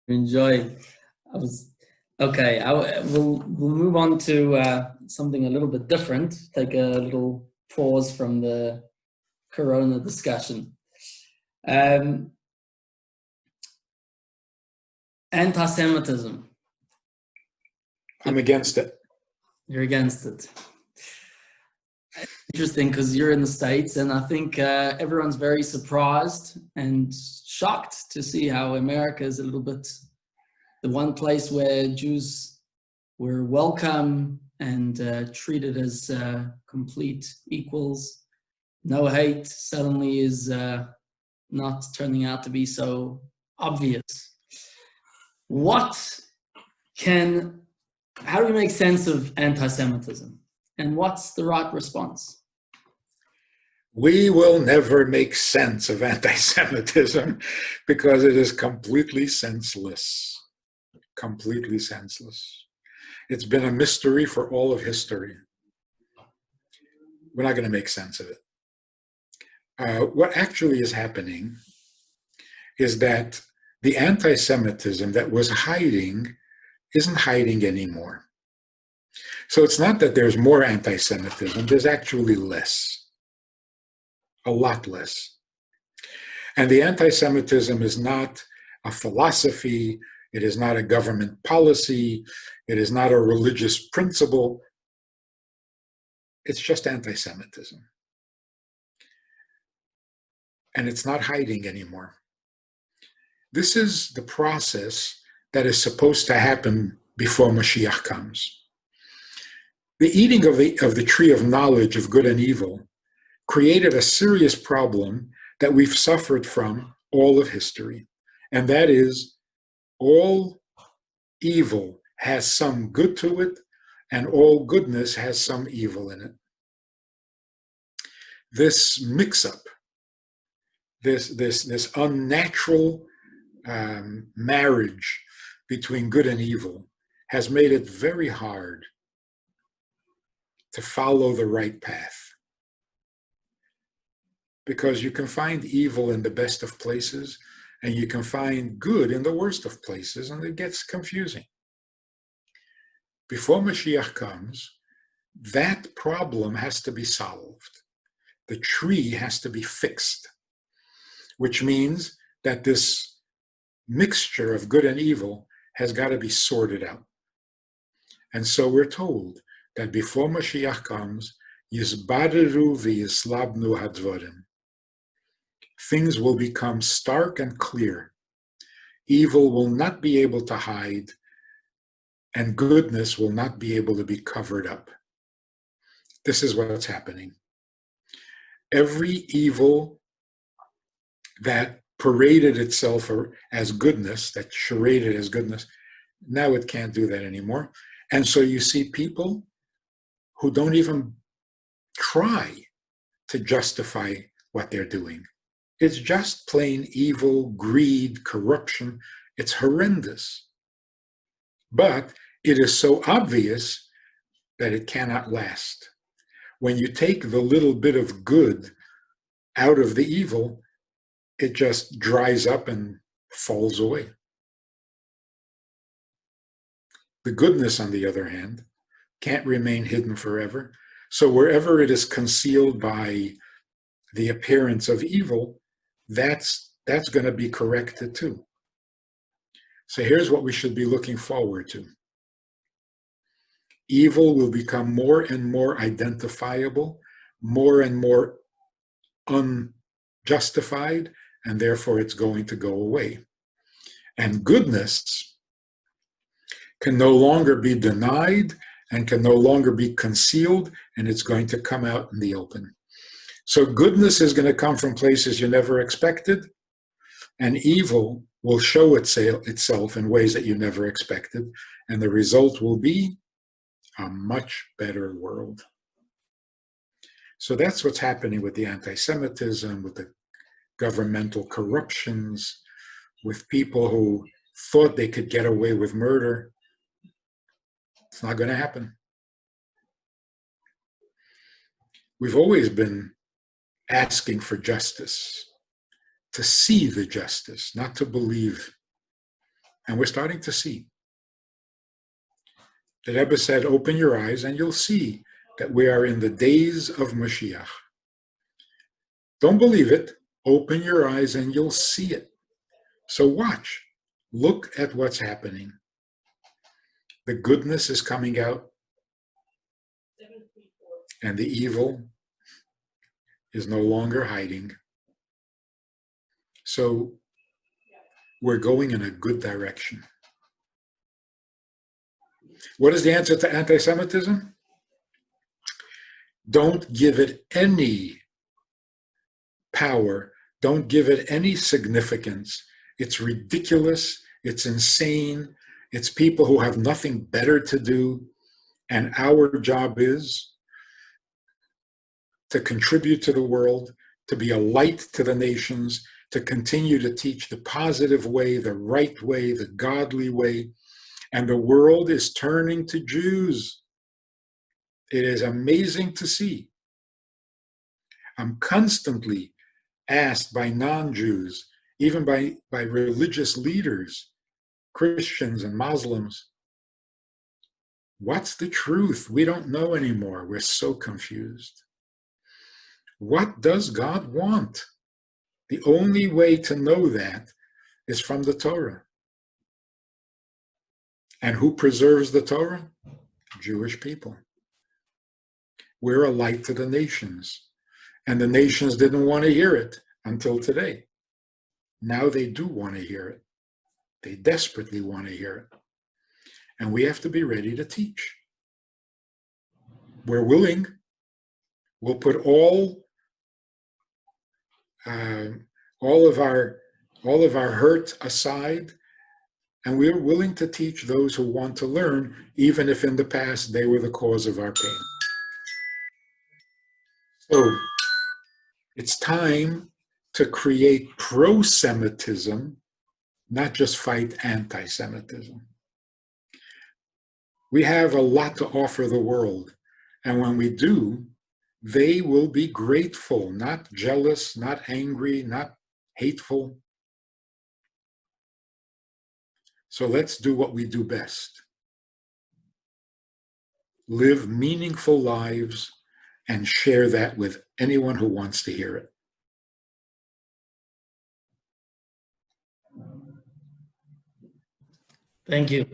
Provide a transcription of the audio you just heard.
Enjoy. I was okay. We'll move on to something a little bit different. Take a little pause from the Corona discussion. Anti-Semitism. I'm against it. You're against it. Interesting, because you're in the States, and I think everyone's very surprised and shocked to see how America is a little bit the one place where Jews were welcome and treated as complete equals. No hate suddenly is not turning out to be so obvious. How do we make sense of anti-Semitism? And what's the right response? We will never make sense of anti-Semitism because it is completely senseless. Completely senseless. It's been a mystery for all of history. We're not going to make sense of it. What actually is happening is that the anti-Semitism that was hiding isn't hiding anymore. So it's not that there's more anti-Semitism, there's actually less. A lot less. And the anti-Semitism is not a philosophy, it is not a government policy, it is not a religious principle. It's just anti-Semitism. And it's not hiding anymore. This is the process that is supposed to happen before Mashiach comes. The eating of the tree of knowledge of good and evil created a serious problem that we've suffered from all of history. And that is, all evil has some good to it, and all goodness has some evil in it. This mix-up, this unnatural marriage between good and evil has made it very hard to follow the right path. Because you can find evil in the best of places, and you can find good in the worst of places, and it gets confusing. Before Mashiach comes, that problem has to be solved. The tree has to be fixed, which means that this mixture of good and evil has got to be sorted out. And so we're told that before Mashiach comes, Yisbaderu v'yislabnu hadvarim. Things will become stark and clear. Evil will not be able to hide, and goodness will not be able to be covered up. This is what's happening. Every evil that paraded itself as goodness, that charaded as goodness, now it can't do that anymore. And so you see people who don't even try to justify what they're doing. It's just plain evil, greed, corruption. It's horrendous. But it is so obvious that it cannot last. When you take the little bit of good out of the evil, it just dries up and falls away. The goodness, on the other hand, can't remain hidden forever. So wherever it is concealed by the appearance of evil, that's going to be corrected too. So here's what we should be looking forward to. Evil will become more and more identifiable, more and more unjustified, and therefore it's going to go away. And goodness can no longer be denied and can no longer be concealed, and it's going to come out in the open. So goodness is going to come from places you never expected, and evil will show itself in ways that you never expected, and the result will be a much better world. So that's what's happening with the anti-Semitism, with the governmental corruptions, with people who thought they could get away with murder. It's not going to happen. We've always been asking for justice, to see the justice, not to believe. And we're starting to see. The Rebbe said, open your eyes and you'll see that we are in the days of Mashiach. Don't believe it. Open your eyes and you'll see it. So watch. Look at what's happening. The goodness is coming out, and the evil is no longer hiding. So we're going in a good direction. What is the answer to anti-Semitism? Don't give it any power. Don't give it any significance. It's ridiculous. It's insane. It's people who have nothing better to do. And our job is to contribute to the world, to be a light to the nations, to continue to teach the positive way, the right way, the godly way. And the world is turning to Jews. It is amazing to see. I'm constantly asked by non-Jews, even by religious leaders, Christians and Muslims, what's the truth? We don't know anymore. We're so confused. What does God want? The only way to know that is from the Torah. And who preserves the Torah? Jewish people. We're a light to the nations. And the nations didn't want to hear it until today. Now they do want to hear it. They desperately want to hear it. And we have to be ready to teach. We're willing. We'll put all of our hurt aside, and we're willing to teach those who want to learn, even if in the past they were the cause of our pain. So it's time to create pro-Semitism, not just fight anti-Semitism. We have a lot to offer the world, and when we do, they will be grateful, not jealous, not angry, not hateful. So let's do what we do best. Live meaningful lives and share that with anyone who wants to hear it. Thank you.